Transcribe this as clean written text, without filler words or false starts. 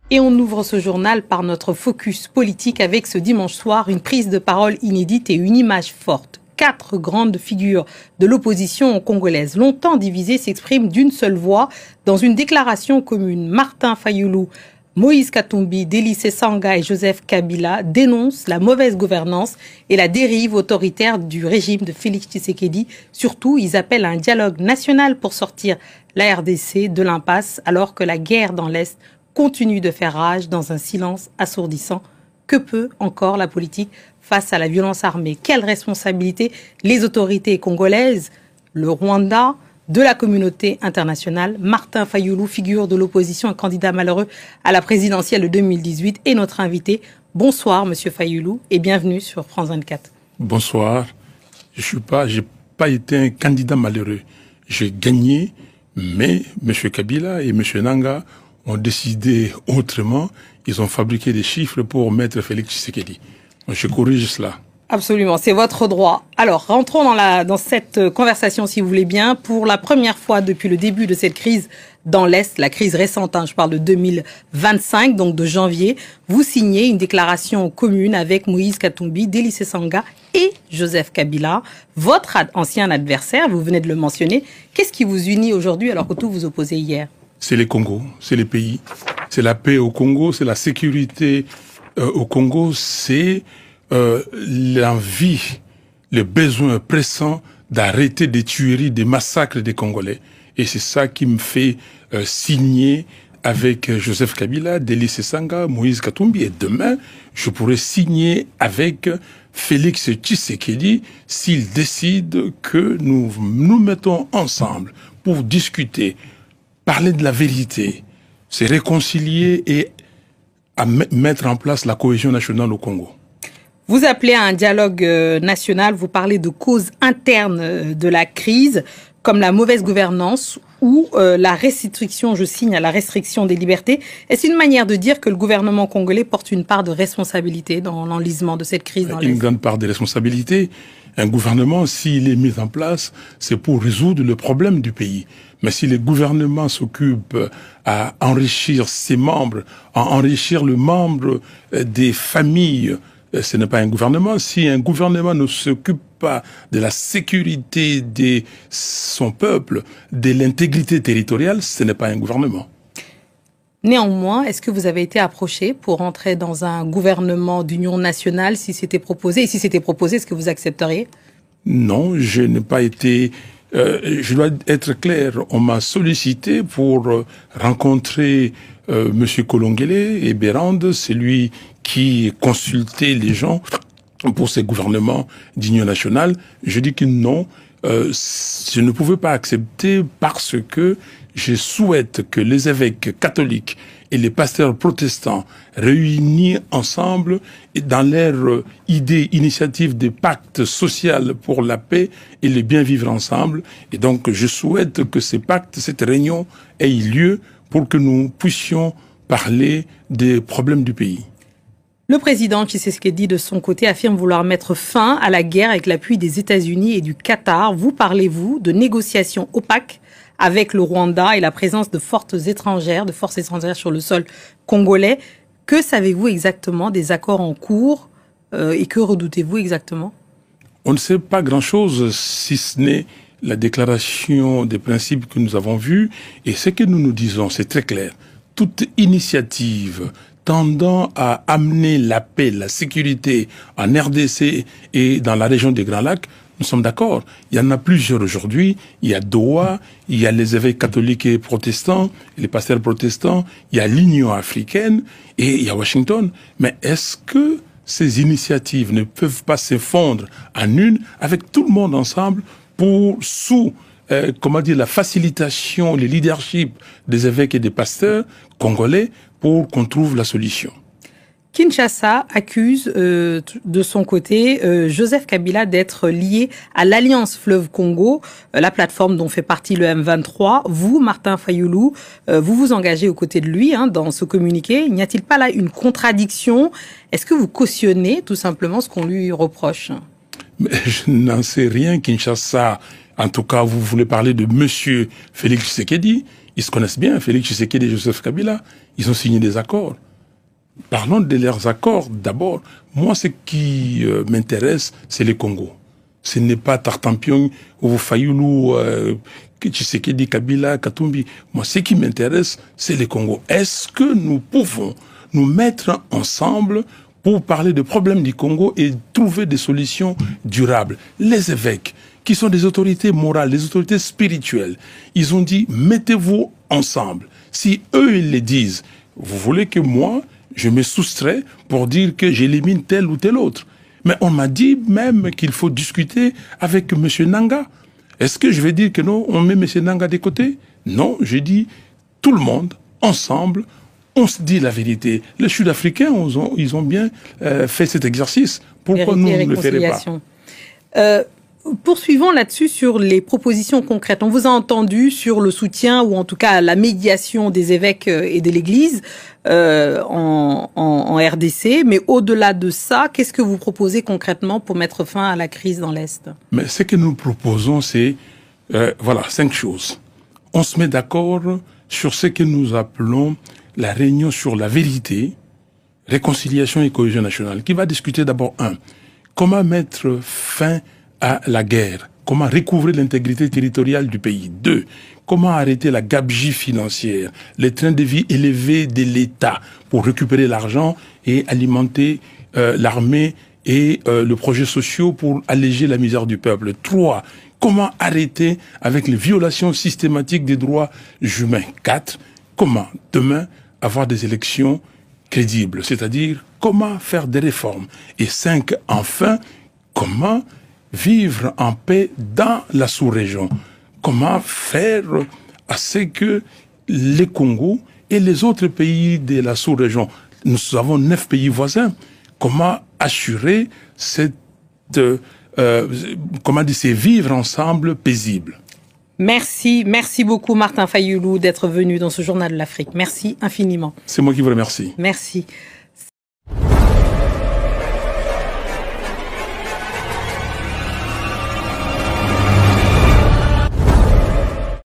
Et on ouvre ce journal par notre focus politique avec ce dimanche soir une prise de parole inédite et une image forte. 4 grandes figures de l'opposition congolaise, longtemps divisées, s'expriment d'une seule voix dans une déclaration commune. Martin Fayulu, Moïse Katumbi, Délice Sanga et Joseph Kabila dénoncent la mauvaise gouvernance et la dérive autoritaire du régime de Félix Tshisekedi. Surtout, ils appellent à un dialogue national pour sortir la RDC de l'impasse alors que la guerre dans l'Est continue de faire rage dans un silence assourdissant. Que peut encore la politique face à la violence armée? Quelle responsabilité les autorités congolaises, le Rwanda, de la communauté internationale? Martin Fayulu, figure de l'opposition, un candidat malheureux à la présidentielle de 2018, est notre invité. Bonsoir, Monsieur Fayulu, et bienvenue sur France 24. Bonsoir. J'ai pas été un candidat malheureux. J'ai gagné, mais Monsieur Kabila et Monsieur Nanga ont décidé autrement. Ils ont fabriqué des chiffres pour mettre Félix Tshisekedi. Je corrige cela. Absolument, c'est votre droit. Alors, rentrons dans cette conversation, si vous voulez bien. Pour la première fois depuis le début de cette crise dans l'Est, la crise récente, je parle de 2025, donc de janvier, vous signez une déclaration commune avec Moïse Katumbi, Délice Sanga et Joseph Kabila, votre ancien adversaire, vous venez de le mentionner. Qu'est-ce qui vous unit aujourd'hui alors que tout vous opposait hier? C'est les Congos, c'est les pays. C'est la paix au Congo, c'est la sécurité au Congo, c'est l'envie, le besoin pressant d'arrêter des tueries, des massacres des Congolais. Et c'est ça qui me fait signer avec Joseph Kabila, Délice Sanga, Moïse Katumbi. Et demain, je pourrais signer avec Félix Tshisekedi s'il décide que nous nous mettons ensemble pour discuter, parler de la vérité, se réconcilier et à mettre en place la cohésion nationale au Congo. Vous appelez à un dialogue national, vous parlez de causes internes de la crise, comme la mauvaise gouvernance ou la restriction, je signe à la restriction des libertés. Est-ce une manière de dire que le gouvernement congolais porte une part de responsabilité dans l'enlisement de cette crise dans l'Est? Une grande part de responsabilité. Un gouvernement, s'il est mis en place, c'est pour résoudre le problème du pays. Mais si le gouvernement s'occupe à enrichir ses membres, à enrichir le membre des familles, ce n'est pas un gouvernement. Si un gouvernement ne s'occupe pas de la sécurité de son peuple, de l'intégrité territoriale, ce n'est pas un gouvernement. Néanmoins, est-ce que vous avez été approché pour entrer dans un gouvernement d'union nationale si c'était proposé? Et si c'était proposé, est-ce que vous accepteriez? Non, je n'ai pas été... je dois être clair, on m'a sollicité pour rencontrer Monsieur Kolongele et Bérande, c'est lui qui consultait les gens pour ces gouvernements d'union nationale. Je dis que non, je ne pouvais pas accepter parce que je souhaite que les évêques catholiques et les pasteurs protestants réunis ensemble et dans leur initiative de pacte social pour la paix et le bien vivre ensemble. Et donc, je souhaite que ces pactes, cette réunion ait lieu pour que nous puissions parler des problèmes du pays. Le président Tshisekedi, de son côté, affirme vouloir mettre fin à la guerre avec l'appui des États-Unis et du Qatar. Vous parlez-vous de négociations opaques avec le Rwanda et la présence de forces étrangères sur le sol congolais? Que savez-vous exactement des accords en cours et que redoutez-vous exactement? On ne sait pas grand-chose, si ce n'est la déclaration des principes que nous avons vus. Et ce que nous nous disons, c'est très clair. Toute initiative tendant à amener la paix, la sécurité en RDC et dans la région des Grands Lacs, nous sommes d'accord. Il y en a plusieurs aujourd'hui. Il y a Doha, il y a les évêques catholiques et protestants, les pasteurs protestants, il y a l'Union africaine et il y a Washington. Mais est-ce que ces initiatives ne peuvent pas se fondre en une avec tout le monde ensemble pour, sous la facilitation, le leadership des évêques et des pasteurs congolais pour qu'on trouve la solution? Kinshasa accuse de son côté Joseph Kabila d'être lié à l'Alliance Fleuve Congo, la plateforme dont fait partie le M23. Vous, Martin Fayulu, vous vous engagez aux côtés de lui dans ce communiqué. N'y a-t-il pas là une contradiction? Est-ce que vous cautionnez tout simplement ce qu'on lui reproche? Mais je n'en sais rien. Kinshasa, en tout cas, vous voulez parler de Monsieur Félix Tshisekedi. Ils se connaissent bien, Félix Tshisekedi et Joseph Kabila. Ils ont signé des accords. Parlons de leurs accords d'abord. Moi, ce qui m'intéresse, c'est le Congo. Ce n'est pas Tartampion ou Fayoulou, Tshisekedi, Kabila, Katumbi. Moi, ce qui m'intéresse, c'est le Congo. Est-ce que nous pouvons nous mettre ensemble pour parler des problèmes du Congo et trouver des solutions durables? Les évêques, qui sont des autorités morales, des autorités spirituelles, ils ont dit, mettez-vous ensemble. Si eux, ils le disent, vous voulez que moi, je me soustrais pour dire que j'élimine tel ou tel autre. Mais on m'a dit même qu'il faut discuter avec M. Nanga. Est-ce que je vais dire que non, on met M. Nanga de côté? Non, j'ai dit, tout le monde, ensemble, on se dit la vérité. Les Sud-Africains, ils ont bien fait cet exercice. Pourquoi nous ne le ferions pas? Poursuivons là-dessus sur les propositions concrètes. On vous a entendu sur le soutien ou en tout cas la médiation des évêques et de l'Église en RDC. Mais au-delà de ça, qu'est-ce que vous proposez concrètement pour mettre fin à la crise dans l'Est? Mais ce que nous proposons, c'est 5 choses. On se met d'accord sur ce que nous appelons la réunion sur la vérité, réconciliation et cohésion nationale, qui va discuter d'abord comment mettre fin à la guerre, comment recouvrer l'intégrité territoriale du pays. 2, comment arrêter la gabegie financière, les trains de vie élevés de l'État pour récupérer l'argent et alimenter l'armée et le projet social pour alléger la misère du peuple. 3, comment arrêter avec les violations systématiques des droits humains. 4, comment demain avoir des élections crédibles, c'est-à-dire comment faire des réformes. Et 5, enfin, comment vivre en paix dans la sous-région. Comment faire à ce que les Congo et les autres pays de la sous-région, nous avons 9 pays voisins, comment assurer ces vivre ensemble paisible. Merci beaucoup Martin Fayoulou d'être venu dans ce journal de l'Afrique. Merci infiniment. C'est moi qui vous remercie. Merci.